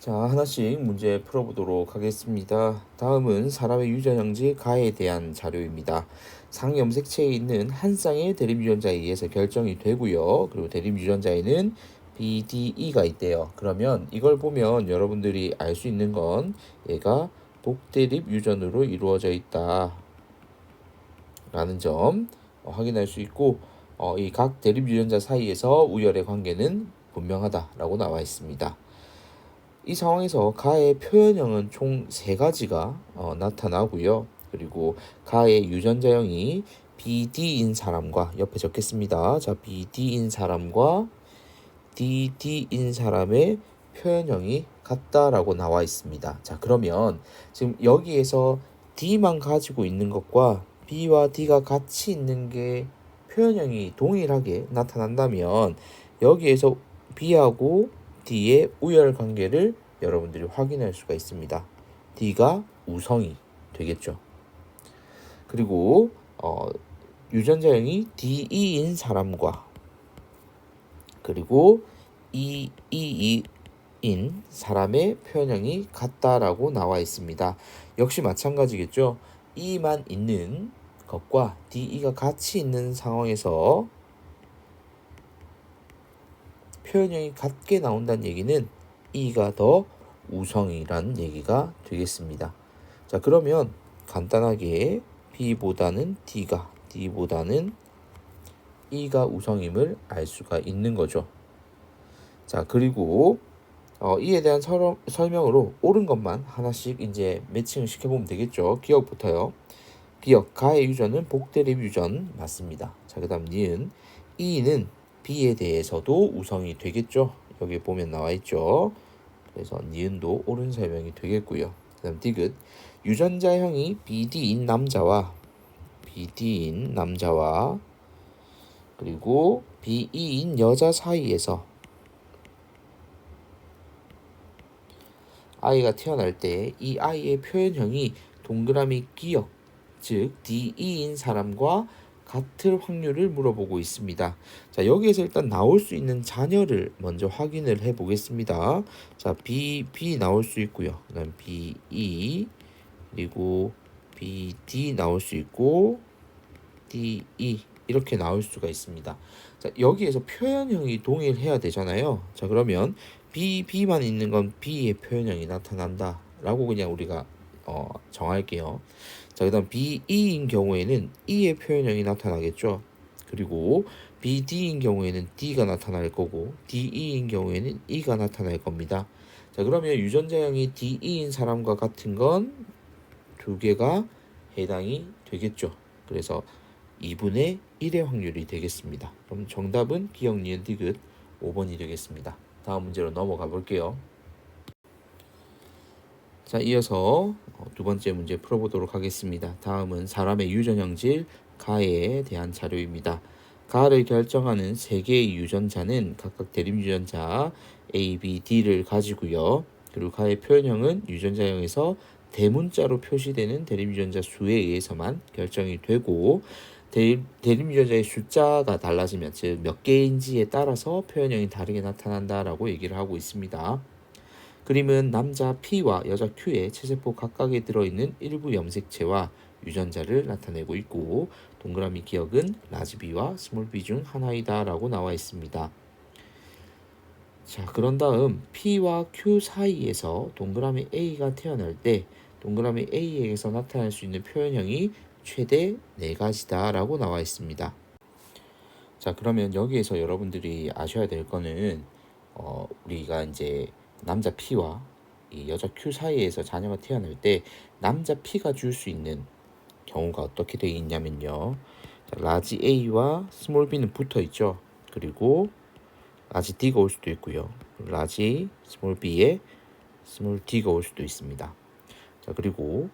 자, 하나씩 문제 풀어보도록 하겠습니다. 다음은 사람의 유전형질 가에 대한 자료입니다. 상염색체에 있는 한 쌍의 대립유전자에 의해서 결정이 되고요. 그리고 대립유전자에는 BDE가 있대요. 그러면 이걸 보면 여러분들이 알 수 있는 건 얘가 복대립 유전으로 이루어져 있다 라는 점 확인할 수 있고, 이 각 대립 유전자 사이에서 우열의 관계는 분명하다라고 나와 있습니다. 이 상황에서 가의 표현형은 총 3가지가 나타나고요. 그리고 가의 유전자형이 BD인 사람과 옆에 적겠습니다. 자, BD인 사람과 DD인 사람의 표현형이 같다라고 나와 있습니다. 자, 그러면 지금 여기에서 D만 가지고 있는 것과 B와 D가 같이 있는 게 표현형이 동일하게 나타난다면 여기에서 B하고 D의 우열 관계를 여러분들이 확인할 수가 있습니다. D가 우성이 되겠죠. 그리고 유전자형이 DE인 사람과 그리고 EE인 사람의 표현형이 같다라고 나와 있습니다. 역시 마찬가지겠죠. E만 있는 것과 DE가 같이 있는 상황에서 표현형이 같게 나온다는 얘기는 E가 더 우성이라는 얘기가 되겠습니다. 자, 그러면 간단하게 B보다는 D보다는 E가 우성임을 알 수가 있는 거죠. 자, 그리고 이에 대한 설명으로 옳은 것만 하나씩 이제 매칭을 시켜보면 되겠죠. 기억부터요. 기억, 가의 유전은 복대립 유전 맞습니다. 자, 그 다음 니은, E는 B에 대해서도 우성이 되겠죠. 여기 보면 나와 있죠. 그래서 니은도 옳은 설명이 되겠고요. 그 다음 디귿, 유전자형이 BD인 남자와 그리고 BE인 여자 사이에서 아이가 태어날 때 이 아이의 표현형이 동그라미 기억, 즉 DE인 사람과 같을 확률을 물어보고 있습니다. 자, 여기에서 일단 나올 수 있는 자녀를 먼저 확인을 해 보겠습니다. 자, B 나올 수 있고요. 그다음 BE, 그리고 BD 나올 수 있고 DE 이렇게 나올 수가 있습니다. 자, 여기에서 표현형이 동일해야 되잖아요. 자, 그러면 B만 있는 건 B의 표현형이 나타난다 라고 그냥 우리가 정할게요. 자, 그 다음 BE인 경우에는 E의 표현형이 나타나겠죠. 그리고 BD인 경우에는 D가 나타날 거고 DE인 경우에는 E가 나타날 겁니다. 자, 그러면 유전자형이 DE인 사람과 같은 건 2개가 해당이 되겠죠. 그래서 2분의 1의 확률이 되겠습니다. 그럼 정답은 기억, 니은, 디귿 5번이 되겠습니다. 다음 문제로 넘어가 볼게요. 자, 이어서 2번째 문제 풀어보도록 하겠습니다. 다음은 사람의 유전형질 가에 대한 자료입니다. 가를 결정하는 3개의 유전자는 각각 대립유전자 A, B, D를 가지고요. 그리고 가의 표현형은 유전자형에서 대문자로 표시되는 대립유전자 수에 의해서만 결정이 되고, 대립유전자의 숫자가 달라지면, 즉 몇 개인지에 따라서 표현형이 다르게 나타난다라고 얘기를 하고 있습니다. 그림은 남자 P와 여자 Q의 체세포 각각에 들어있는 일부 염색체와 유전자를 나타내고 있고, 동그라미 기억은 라지 B와 스몰 b 중 하나이다 라고 나와 있습니다. 자, 그런 다음 P와 Q 사이에서 동그라미 A가 태어날 때 동그라미 A에게서 나타날 수 있는 표현형이 최대 4가지다 라고 나와 있습니다. 자, 그러면 여기에서 여러분들이 아셔야 될 거는 우리가 이제 남자 P와 이 여자 Q 사이에서 자녀가 태어날 때 남자 P가 줄 수 있는 경우가 어떻게 되어 있냐면요. 라지 A와 스몰 b는 붙어 있죠. 그리고 라지 D가 올 수도 있고요. 라지 스몰 b에 스몰 D가 올 수도 있습니다. 자, 그리고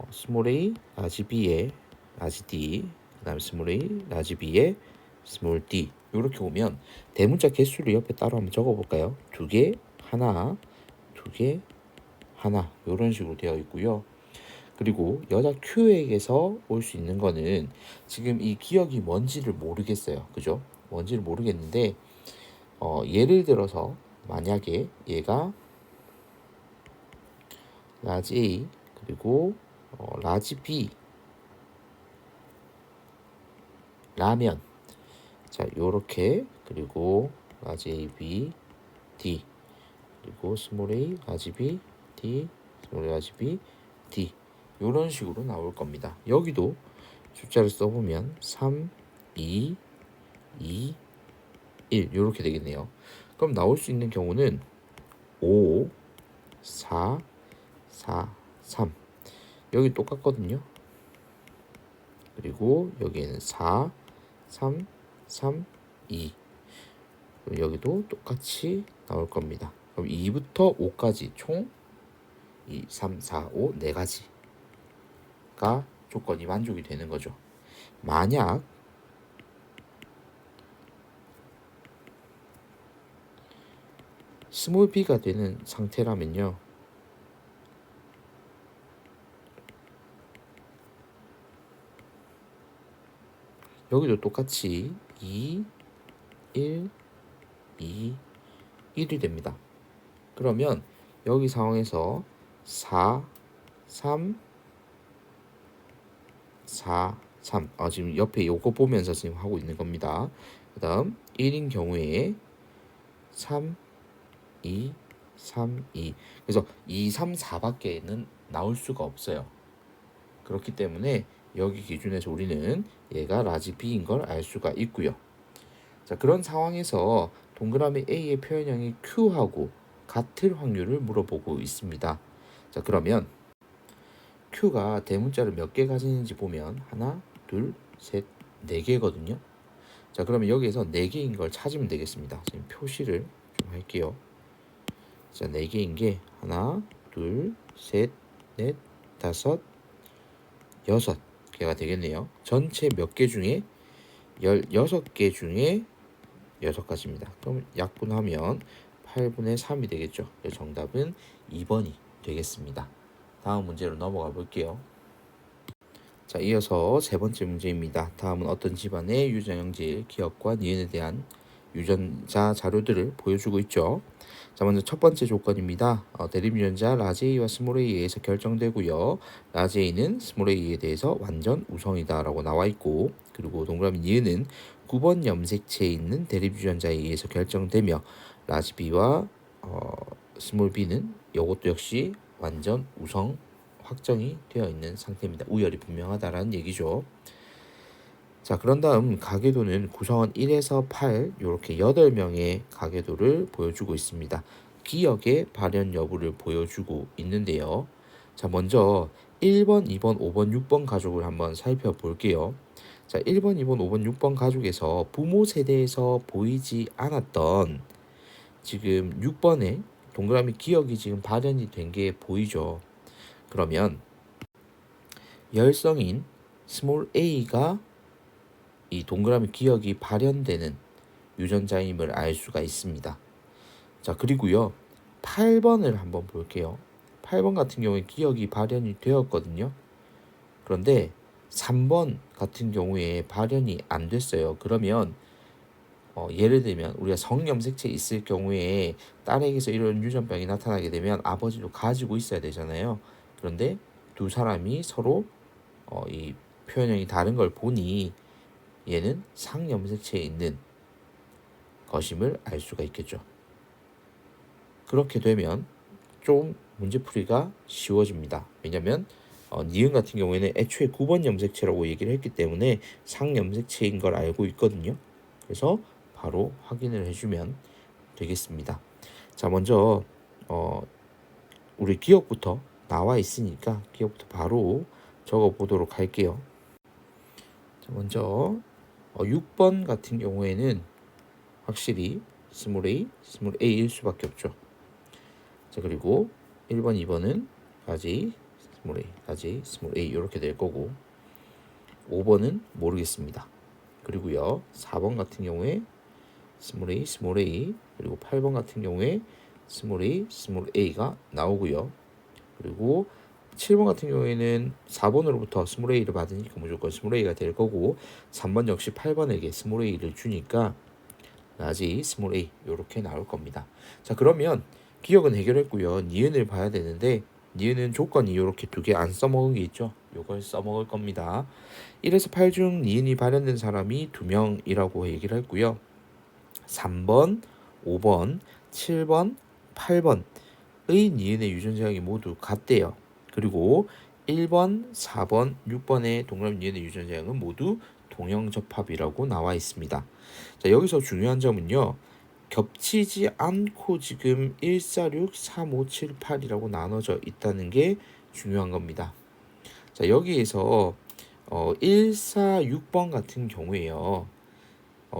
스몰 a 라지 b에 라지 D, 그다음에 스몰 a 라지 b에 스몰 d. 이렇게 오면 대문자 개수를 옆에 따로 한번 적어볼까요? 2개, 하나, 2개, 하나 이런 식으로 되어 있고요. 그리고 여자 Q에게서 올 수 있는 거는 지금 이 기억이 뭔지를 모르겠어요. 그죠? 뭔지를 모르겠는데 예를 들어서 만약에 얘가 라지 A 그리고 라지 B 라면. 자, 요렇게 그리고 라지 A, B, D 그리고 스몰 a, 라지 B, D, 스몰 a, 라지 B, D 요런 식으로 나올 겁니다. 여기도 숫자를 써보면 3, 2, 2, 1 요렇게 되겠네요. 그럼 나올 수 있는 경우는 5, 4, 4, 3 여기 똑같거든요. 그리고 여기에는 4, 3, 3, 2 여기도 똑같이 나올 겁니다. 그럼 2부터 5까지 총 2, 3, 4, 5 4가지가 조건이 만족이 되는 거죠. 만약 스몰 b가 되는 상태라면요. 여기도 똑같이 2, 1, 2, 1이 됩니다. 그러면 여기 상황에서 4, 3, 4, 3 지금 옆에 요거 보면서 지금 하고 있는 겁니다. 그 다음 1인 경우에 3, 2, 3, 2 그래서 2, 3, 4밖에는 나올 수가 없어요. 그렇기 때문에 여기 기준에서 우리는 얘가 라지 B인 걸 알 수가 있고요. 자, 그런 상황에서 동그라미 A의 표현형이 Q하고 같을 확률을 물어보고 있습니다. 자, 그러면 Q가 대문자를 몇 개 가지는지 보면 하나, 둘, 셋, 네 개거든요. 자, 그러면 여기에서 네 개인 걸 찾으면 되겠습니다. 지금 표시를 좀 할게요. 자, 네 개인 게 하나, 둘, 셋, 넷, 다섯, 여섯 개가 되겠네요. 전체 몇 개 중에 16개 중에 6가지입니다. 그럼 약분하면 8분의 3이 되겠죠. 정답은 2번이 되겠습니다. 다음 문제로 넘어가 볼게요. 자, 이어서 세 번째 문제입니다. 다음은 어떤 집안의 유전형질, 기억과 니은에 대한 유전자 자료들을 보여주고 있죠. 자, 먼저 첫 번째 조건입니다. 대립유전자 라지 A와 스몰 A에 의해서 결정되고요. 라지 A는 스몰 A에 대해서 완전 우성이다 라고 나와 있고, 그리고 동그라미 니은은 9번 염색체에 있는 대립유전자에 의해서 결정되며 라지 B와 스몰 B는 이것도 역시 완전 우성 확정이 되어 있는 상태입니다. 우열이 분명하다라는 얘기죠. 자, 그런 다음 가계도는 구성원 1에서 8 이렇게 8명의 가계도를 보여주고 있습니다. 기억의 발현 여부를 보여주고 있는데요. 자, 먼저 1번, 2번, 5번, 6번 가족을 한번 살펴볼게요. 자, 1번, 2번, 5번, 6번 가족에서 부모 세대에서 보이지 않았던 지금 6번에 동그라미 기억이 지금 발현이 된 게 보이죠. 그러면 열성인 스몰 a가 이 동그라미 기억이 발현되는 유전자임을 알 수가 있습니다. 자, 그리고요 8번을 한번 볼게요. 8번 같은 경우에 기억이 발현이 되었거든요. 그런데 3번 같은 경우에 발현이 안 됐어요. 그러면 예를 들면 우리가 성염색체 있을 경우에 딸에게서 이런 유전병이 나타나게 되면 아버지도 가지고 있어야 되잖아요. 그런데 두 사람이 서로 이 표현형이 다른 걸 보니 얘는 상염색체에 있는 것임을 알 수가 있겠죠. 그렇게 되면 좀 문제풀이가 쉬워집니다. 왜냐하면 니은 같은 경우에는 애초에 9번 염색체라고 얘기를 했기 때문에 상염색체인 걸 알고 있거든요. 그래서 바로 확인을 해주면 되겠습니다. 자, 먼저 우리 기억부터 나와 있으니까 기억부터 바로 적어 보도록 할게요. 자, 먼저 6번 같은 경우에는 확실히 스몰 A일 수밖에 없죠. 자, 그리고 1번, 2번은 라지 스몰 A 이렇게 될 거고 5번은 모르겠습니다. 그리고요 4번 같은 경우에 스몰 A 그리고 8번 같은 경우에 스몰 A가 나오고요. 그리고 7번 같은 경우에는 4번으로부터 스몰 A를 받으니까 무조건 스몰 A가 될 거고 3번 역시 8번에게 스몰 A를 주니까 라지 A 이렇게 나올 겁니다. 자, 그러면 기억은 해결했고요. 니은을 봐야 되는데 니은은 조건이 이렇게 두 개 안 써먹은 게 있죠. 요걸 써먹을 겁니다. 1에서 8 중 니은이 발현된 사람이 2명이라고 얘기를 했고요. 3번, 5번, 7번, 8번의 니은의 유전자형이 모두 같대요. 그리고 1번, 4번, 6번의 동그라미 니은의 유전자형은 모두 동형접합이라고 나와 있습니다. 자, 여기서 중요한 점은요. 겹치지 않고 지금 1, 4, 6, 3, 5, 7, 8이라고 나눠져 있다는 게 중요한 겁니다. 자, 여기에서 1, 4, 6번 같은 경우에요.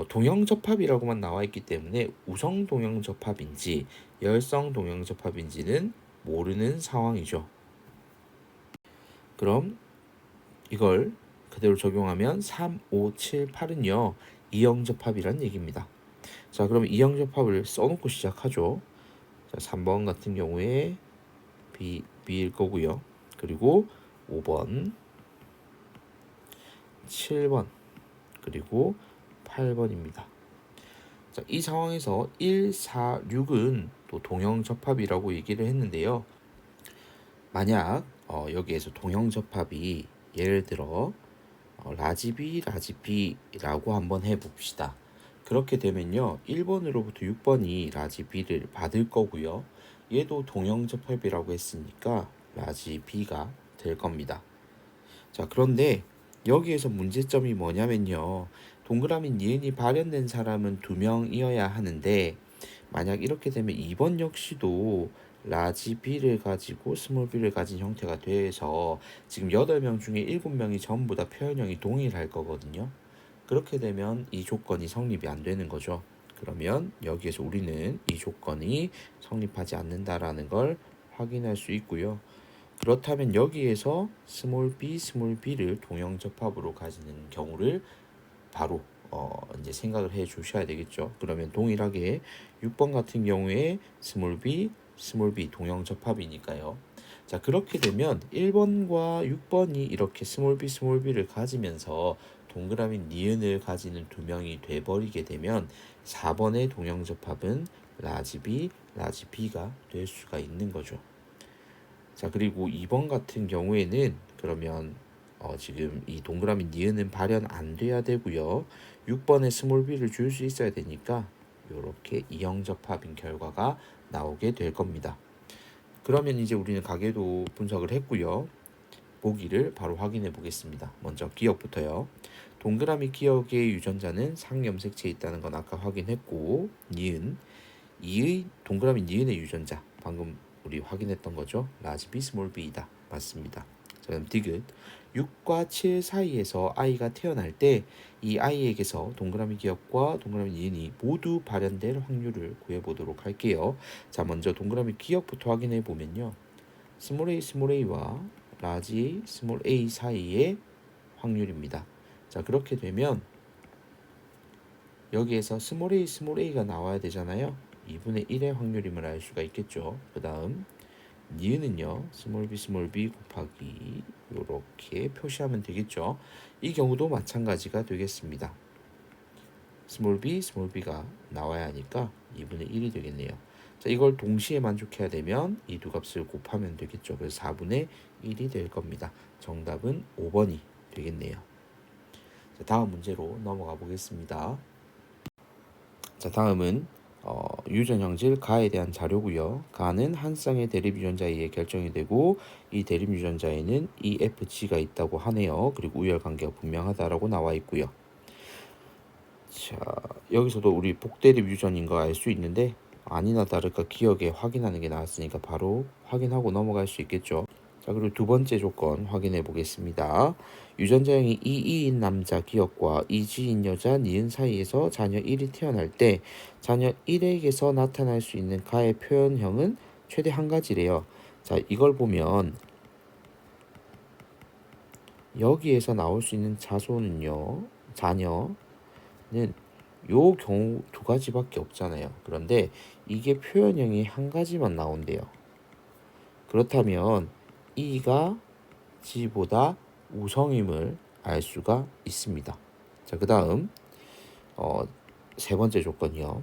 동형접합이라고만 나와 있기 때문에 우성 동형접합인지 열성 동형접합인지는 모르는 상황이죠. 그럼 이걸 그대로 적용하면 3, 5, 7, 8은요. 이형접합이란 얘기입니다. 자, 그럼 이형접합을 써놓고 시작하죠. 자, 3번 같은 경우에 B일 거고요. 그리고 5번, 7번, 그리고 8번입니다. 자, 이 상황에서 1, 4, 6은 또 동형접합이라고 얘기를 했는데요. 만약 여기에서 동형접합이 예를 들어 라지B, 라지B라고 한번 해봅시다. 그렇게 되면요. 1번으로부터 6번이 라지B를 받을 거고요. 얘도 동형접합이라고 했으니까 라지B가 될 겁니다. 자, 그런데 여기에서 문제점이 뭐냐면요. 동그라미 니은이 발현된 사람은 2명이어야 하는데 만약 이렇게 되면 2번 역시도 라지 B를 가지고 스몰 b를 가진 형태가 돼서 지금 8명 중에 7명이 전부 다 표현형이 동일할 거거든요. 그렇게 되면 이 조건이 성립이 안 되는 거죠. 그러면 여기에서 우리는 이 조건이 성립하지 않는다라는 걸 확인할 수 있고요. 그렇다면 여기에서 스몰 b를 동형접합으로 가지는 경우를 바로 이제 생각을 해 주셔야 되겠죠. 그러면 동일하게 6번 같은 경우에 스몰 b 동형접합이니까요. 자, 그렇게 되면 1번과 6번이 이렇게 스몰 b를 가지면서 동그라미 니은을 가지는 두 명이 돼버리게 되면 4번의 동형접합은 라지 B가 될 수가 있는 거죠. 자, 그리고 2번 같은 경우에는 그러면 지금 이 동그라미 니은은 발현 안 돼야 되고요. 6번에 스몰 b를 줄 수 있어야 되니까 이렇게 이형접합인 결과가 나오게 될 겁니다. 그러면 이제 우리는 가계도 분석을 했고요. 보기를 바로 확인해 보겠습니다. 먼저 기억부터요. 동그라미 기억의 유전자는 상염색체에 있다는 건 아까 확인했고, 니은, 이의 동그라미 니은의 유전자 방금 우리 확인했던 거죠. 라지 B, 스몰 b이다. 맞습니다. 자, 그럼 디귿 6과 7 사이에서 아이가 태어날 때 이 아이에게서 동그라미 기억과 동그라미 니은이 모두 발현될 확률을 구해보도록 할게요. 자, 먼저 동그라미 기억부터 확인해 보면요. 스몰 a와 라지 스몰 a 사이의 확률입니다. 자, 그렇게 되면 여기에서 스몰 a가 나와야 되잖아요. 2분의 1의 확률임을 알 수가 있겠죠. 그 다음 니은은요. 스몰 b 곱하기 이렇게 표시하면 되겠죠. 이 경우도 마찬가지가 되겠습니다. 스몰 b가 나와야 하니까 2분의 1이 되겠네요. 자, 이걸 동시에 만족해야 되면 이 두 값을 곱하면 되겠죠. 그래서 4분의 1이 될 겁니다. 정답은 5번이 되겠네요. 자, 다음 문제로 넘어가 보겠습니다. 자, 다음은 유전형질 가에 대한 자료고요. 가는 한 쌍의 대립 유전자에 의해 결정이 되고 이 대립 유전자에는 EFG가 있다고 하네요. 그리고 우열 관계가 분명하다라고 나와 있고요. 자, 여기서도 우리 복대립 유전인 거 알 수 있는데 아니나 다를까 기억에 확인하는 게 나왔으니까 바로 확인하고 넘어갈 수 있겠죠. 자, 그리고 두 번째 조건 확인해 보겠습니다. 유전자형이 이인 남자 기억과 이지인 여자 니은 사이에서 자녀 1이 태어날 때 자녀 1에게서 나타날 수 있는 가의 표현형은 최대 한 가지래요. 자, 이걸 보면 여기에서 나올 수 있는 자녀는 요 경우 두 가지밖에 없잖아요. 그런데 이게 표현형이 한 가지만 나온대요. 그렇다면 E가 G보다 우성임을 알 수가 있습니다. 자, 그 다음 세 번째 조건이요.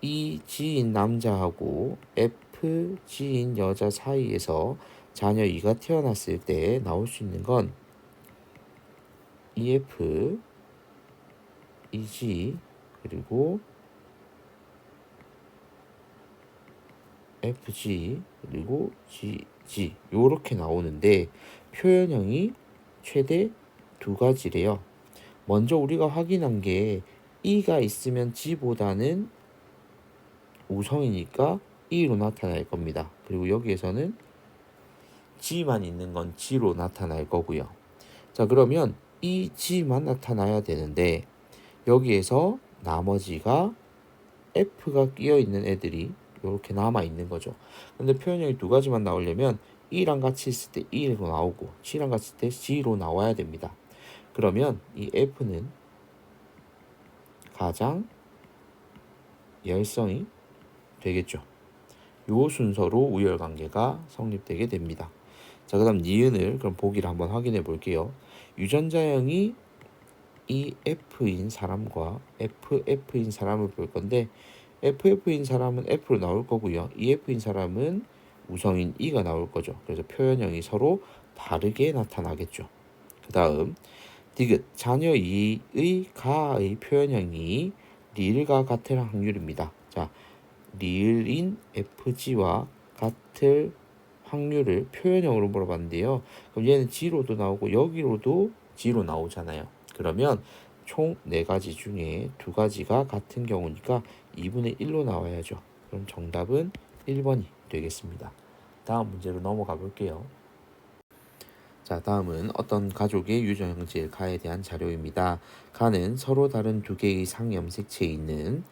이 G인 남자하고 F FG인 여자 사이에서 자녀 E가 태어났을 때 나올 수 있는 건 EF, EG, 그리고 FG, 그리고 GG 요렇게 나오는데 표현형이 최대 두 가지래요. 먼저 우리가 확인한 게 E가 있으면 G보다는 우성이니까 E로 나타날 겁니다. 그리고 여기에서는 G만 있는 건 G로 나타날 거고요. 자, 그러면 이 G만 나타나야 되는데 여기에서 나머지가 F가 끼어 있는 애들이 이렇게 남아 있는 거죠. 근데 표현형이 두 가지만 나오려면 E랑 같이 있을 때 E로 나오고 G랑 같이 있을 때 G로 나와야 됩니다. 그러면 이 F는 가장 열성이 되겠죠. 요 순서로 우열관계가 성립되게 됩니다. 자, 그 다음 니은을 그럼 보기를 한번 확인해 볼게요. 유전자형이 EF인 사람과 FF인 사람을 볼 건데 FF인 사람은 F로 나올 거고요. EF인 사람은 우성인 E가 나올 거죠. 그래서 표현형이 서로 다르게 나타나겠죠. 그 다음 디귿 자녀 E의 가의 표현형이 리을과 같을 확률입니다. 자, 리을인 FG와 같을 확률을 표현형으로 물어봤는데요. 그럼 얘는 G로도 나오고 여기로도 G로 나오잖아요. 그러면 총 4가지 중에 2가지가 같은 경우니까 2분의 1로 나와야죠. 그럼 정답은 1번이 되겠습니다. 다음 문제로 넘어가 볼게요. 자, 다음은 어떤 가족의 유전형질 가에 대한 자료입니다. 가는 서로 다른 두 개의 상염색체에 있는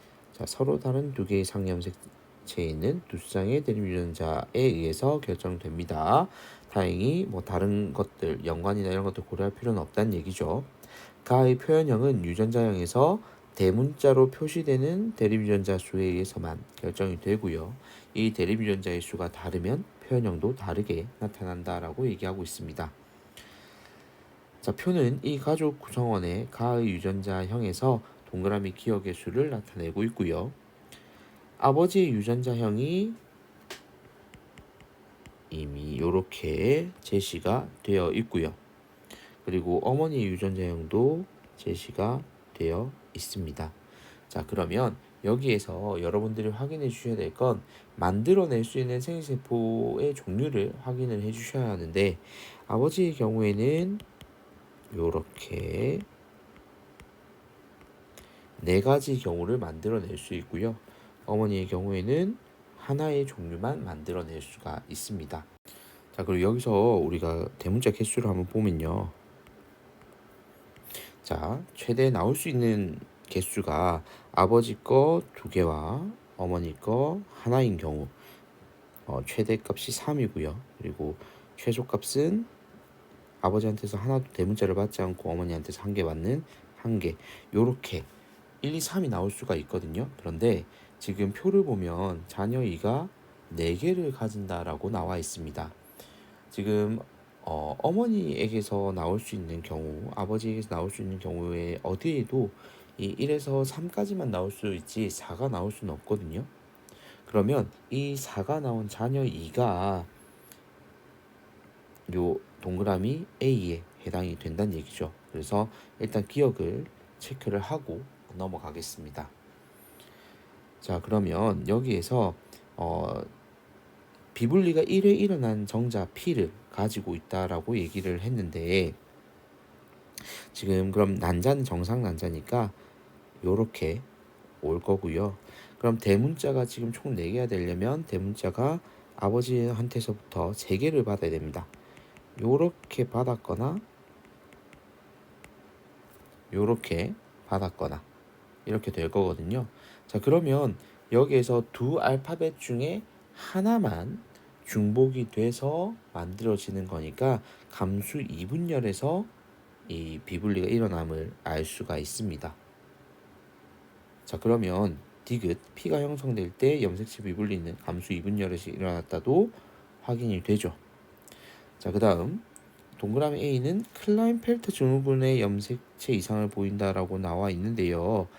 서로 다른 두 개의 상염색체에 있는 두 쌍의 대립 유전자에 의해서 결정됩니다. 다행히 뭐 다른 것들 연관이나 이런 것들 고려할 필요는 없다는 얘기죠. 가의 표현형은 유전자형에서 대문자로 표시되는 대립 유전자 수에 의해서만 결정이 되고요. 이 대립 유전자의 수가 다르면 표현형도 다르게 나타난다라고 얘기하고 있습니다. 자, 표는 이 가족 구성원의 가의 유전자형에서 동그라미 기억의 수를 나타내고 있고요. 아버지의 유전자형이 이미 이렇게 제시가 되어 있고요. 그리고 어머니의 유전자형도 제시가 되어 있습니다. 자, 그러면 여기에서 여러분들이 확인해 주셔야 될 건 만들어낼 수 있는 생리세포의 종류를 확인을 해 주셔야 하는데 아버지의 경우에는 이렇게 4가지 경우를 만들어낼 수 있고요. 어머니의 경우에는 하나의 종류만 만들어낼 수가 있습니다. 자, 그리고 여기서 우리가 대문자 개수를 한번 보면요. 자, 최대 나올 수 있는 개수가 아버지 거 2개와 어머니 거 하나인 경우 최대 값이 3이고요. 그리고 최소 값은 아버지한테서 하나도 대문자를 받지 않고 어머니한테서 1개 받는 1개 요렇게 1, 2, 3이 나올 수가 있거든요. 그런데 지금 표를 보면 자녀 2가 4개를 가진다라고 나와 있습니다. 지금 어머니에게서 나올 수 있는 경우, 아버지에게서 나올 수 있는 경우에 어디에도 이 1에서 3까지만 나올 수 있지 4가 나올 수는 없거든요. 그러면 이 4가 나온 자녀 2가 요 동그라미 A에 해당이 된다는 얘기죠. 그래서 일단 기억을 체크를 하고 넘어가겠습니다. 자, 그러면 여기에서 비분리가 1회 일어난 정자 P를 가지고 있다라고 얘기를 했는데 지금 그럼 난자는 정상 난자니까 요렇게 올 거고요. 그럼 대문자가 지금 총 4개가 되려면 대문자가 아버지한테서부터 3개를 받아야 됩니다. 요렇게 받았거나 요렇게 받았거나 이렇게 될 거거든요. 자, 그러면 여기에서 두 알파벳 중에 하나만 중복이 돼서 만들어지는 거니까 감수 이분열에서 이 비분리가 일어남을 알 수가 있습니다. 자, 그러면 디귿 P가 형성될 때 염색체 비분리는 감수 이분열에서 일어났다도 확인이 되죠. 자, 그 다음 동그라미 A는 클라인펠트 증후군의 염색체 이상을 보인다라고 나와 있는데요.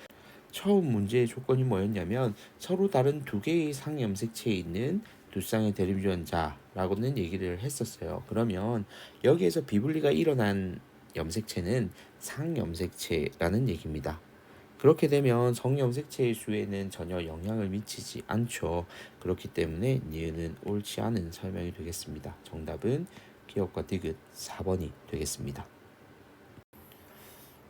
처음 문제의 조건이 뭐였냐면 서로 다른 2개의 상염색체에 있는 두 쌍의 대립유전자라고는 얘기를 했었어요. 그러면 여기에서 비분리가 일어난 염색체는 상염색체라는 얘기입니다. 그렇게 되면 성염색체의 수에는 전혀 영향을 미치지 않죠. 그렇기 때문에 니은은 옳지 않은 설명이 되겠습니다. 정답은 기억과 디귿 4번이 되겠습니다.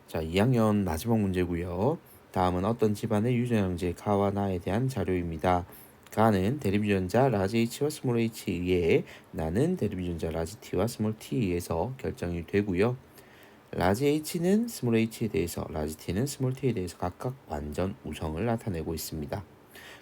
자, 2학년 마지막 문제고요. 다음은 어떤 집안의 유전형제 가와 나에 대한 자료입니다. 가는 대립유전자 라지 H와 스몰 h에 의해, 나는 대립유전자 라지 T와 스몰 t에 의해서 결정이 되고요. 라지 H는 스몰 h에 대해서, 라지 T는 스몰 t에 대해서 각각 완전 우성을 나타내고 있습니다.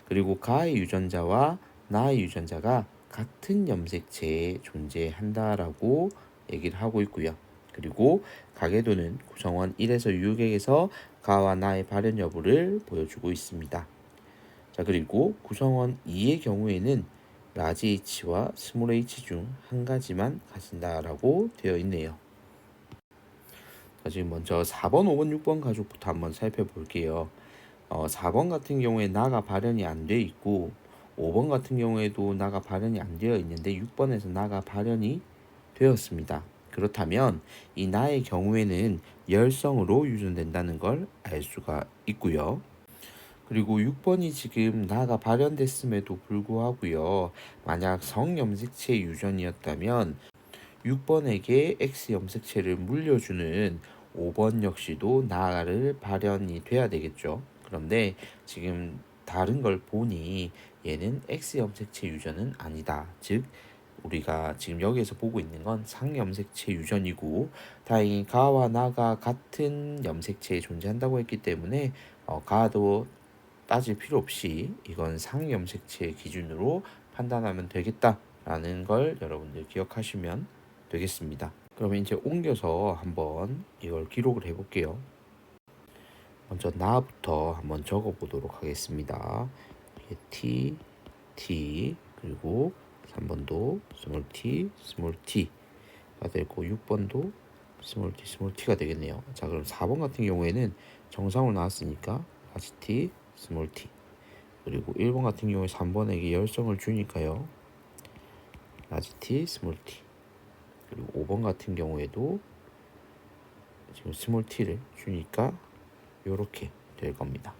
그리고 가의 유전자와 나의 유전자가 같은 염색체에 존재한다라고 얘기를 하고 있고요. 그리고 가계도는 구성원 1에서 6에서 가와 나의 발현 여부를 보여주고 있습니다. 자, 그리고 구성원 2의 경우에는 라지 H와 스몰 h 중 한 가지만 가진다라고 되어 있네요. 자, 지금 먼저 4번, 5번, 6번 가족부터 한번 살펴볼게요. 4번 같은 경우에 나가 발현이 안 돼 있고 5번 같은 경우에도 나가 발현이 안 되어 있는데 6번에서 나가 발현이 되었습니다. 그렇다면 이 나의 경우에는 열성으로 유전된다는 걸 알 수가 있고요. 그리고 6번이 지금 나가 발현됐음에도 불구하고요. 만약 성염색체 유전이었다면 6번에게 X 염색체를 물려주는 5번 역시도 나를 발현이 돼야 되겠죠. 그런데 지금 다른 걸 보니 얘는 X 염색체 유전은 아니다. 즉 우리가 지금 여기에서 보고 있는 건 상염색체 유전이고, 다행히 가와 나가 같은 염색체에 존재한다고 했기 때문에 가도 따질 필요 없이 이건 상염색체 기준으로 판단하면 되겠다라는 걸 여러분들 기억하시면 되겠습니다. 그러면 이제 옮겨서 한번 이걸 기록을 해볼게요. 먼저 나부터 한번 적어 보도록 하겠습니다. T, T, 그리고 3번도 스몰 t, 스몰 t가 되고 6번도 스몰 t, 스몰 t가 되겠네요. 자, 그럼 4번 같은 경우에는 정상으로 나왔으니까 라지 t, 스몰 t. 그리고 1번 같은 경우에 3번에게 열성을 주니까요. 라지 t, 스몰 t. 그리고 5번 같은 경우에도 지금 스몰 t를 주니까 이렇게 될 겁니다.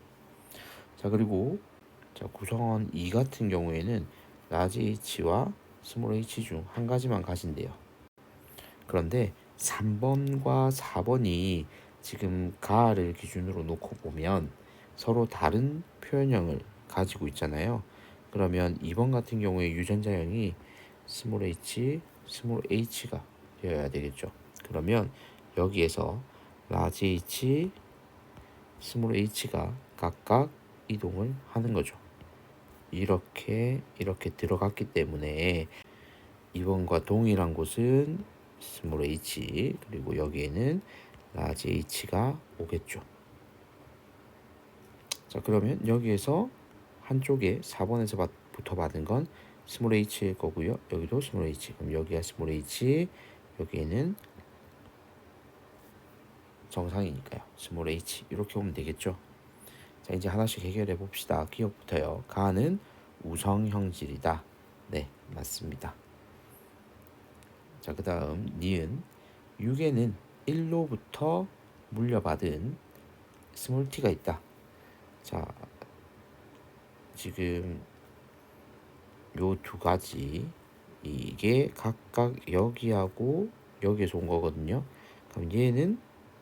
자, 그리고 자, 구성원 2 같은 경우에는 라지 h와 스몰 h 중 한 가지만 가진대요. 그런데 3번과 4번이 지금 가를 기준으로 놓고 보면 서로 다른 표현형을 가지고 있잖아요. 그러면 2번 같은 경우에 유전자형이 스몰 h, 스몰 h가 되어야 되겠죠. 그러면 여기에서 라지 h, 스몰 h가 각각 이동을 하는 거죠. 이렇게 들어갔기 때문에 2번과 동일한 곳은 스몰 h, 그리고 여기에는 라지 h가 오겠죠. 자, 그러면 여기에서 한쪽에 4번에서부터 받은 건 스몰 h일 거고요. 여기도 스몰 h. 그럼 여기가 스몰 h, 여기에는 정상이니까요. 스몰 h. 이렇게 오면 되겠죠. 자, 이제 하나씩 해결해 봅시다. 기억부터요. 가는 우성형질이다. 네, 맞습니다. 자, 그 다음 니은 6에는 1로부터 물려받은 스몰 t가 있다. 자, 지금 요 두 가지 이게 각각 여기하고 여기에서 온 거거든요. 그럼 얘는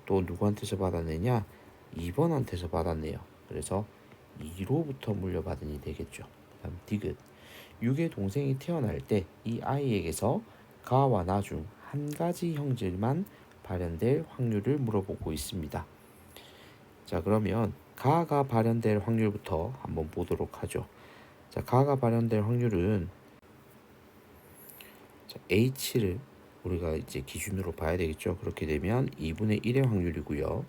또 누구한테서 받았느냐? 2번한테서 받았네요. 그래서 2로부터 물려받으니 되겠죠. 다음 디귿 6의 동생이 태어날 때 이 아이에게서 가와 나 중 한 가지 형질만 발현될 확률을 물어보고 있습니다. 자, 그러면 가가 발현될 확률부터 한번 보도록 하죠. 자, 가가 발현될 확률은 H를 우리가 이제 기준으로 봐야 되겠죠. 그렇게 되면 2분의 1의 확률이고요.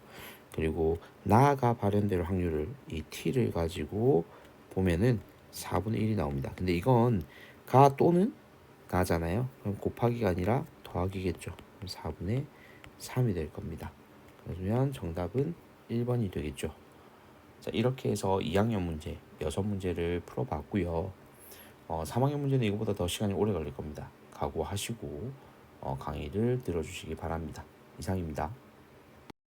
그리고 나가 발현될 확률을 이 T를 가지고 보면은 4분의 1이 나옵니다. 근데 이건 가 또는 나잖아요. 그럼 곱하기가 아니라 더하기겠죠. 그럼 4분의 3이 될 겁니다. 그러면 정답은 1번이 되겠죠. 자, 이렇게 해서 2학년 문제 6문제를 풀어봤고요. 3학년 문제는 이거보다 더 시간이 오래 걸릴 겁니다. 각오하시고 강의를 들어주시기 바랍니다. 이상입니다.